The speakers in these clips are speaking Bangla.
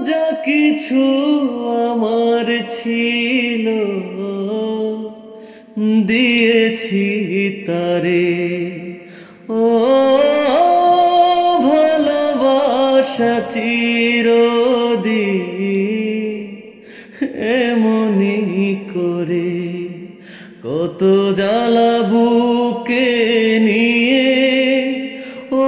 যা কিছু আমার ছিল দিয়েছি তারে। ও ভালোবাসা চিরদিন এমনি করে কত জ্বালা বুকে নিয়ে ও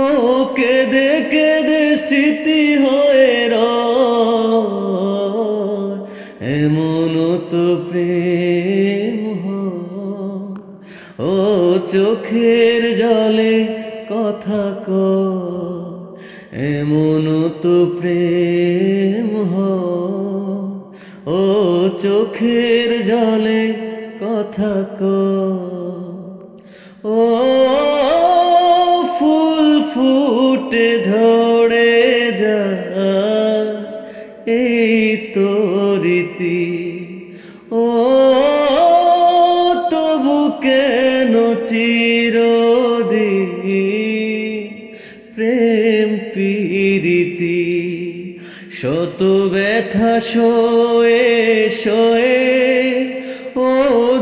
কেঁদে কেঁদে স্মৃতি হয়ে রয়। এমন তো প্রেম হয় ও চোখের জলে কথা কয়। এমন তো প্রেম হয় ও চোখের জলে কথা কয়। ও ফুল ফুটে ঝরে যায় এই তো রীতি। ও তবু কেন চিরদিন প্রেম প্রীতি। শত ব্যথা সয়ে সয়ে ও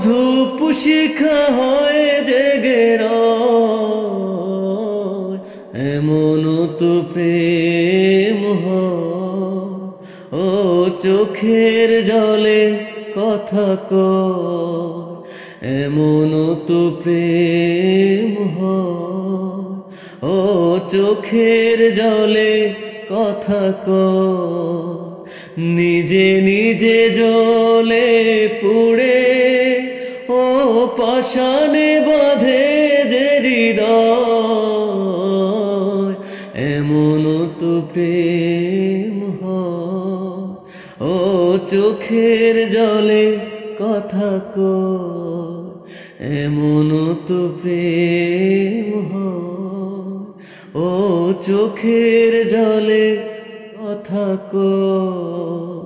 ধূপ শিখা হয় জেগে রয়। এমন তো প্রেম হয় ও চোখের জলে কথা কয়। এমন তো প্রেম হয় ও চোখের জলে কথা কয়। নিজে নিজে জ্বলে পুড়ে ও পাষাণে বাঁধে যে হৃদয়। এমন তো প্রেম হয় ও চোখের জলে কথা কয়। এমন তো প্রেম হয় ও চোখের জলে কথা কয়।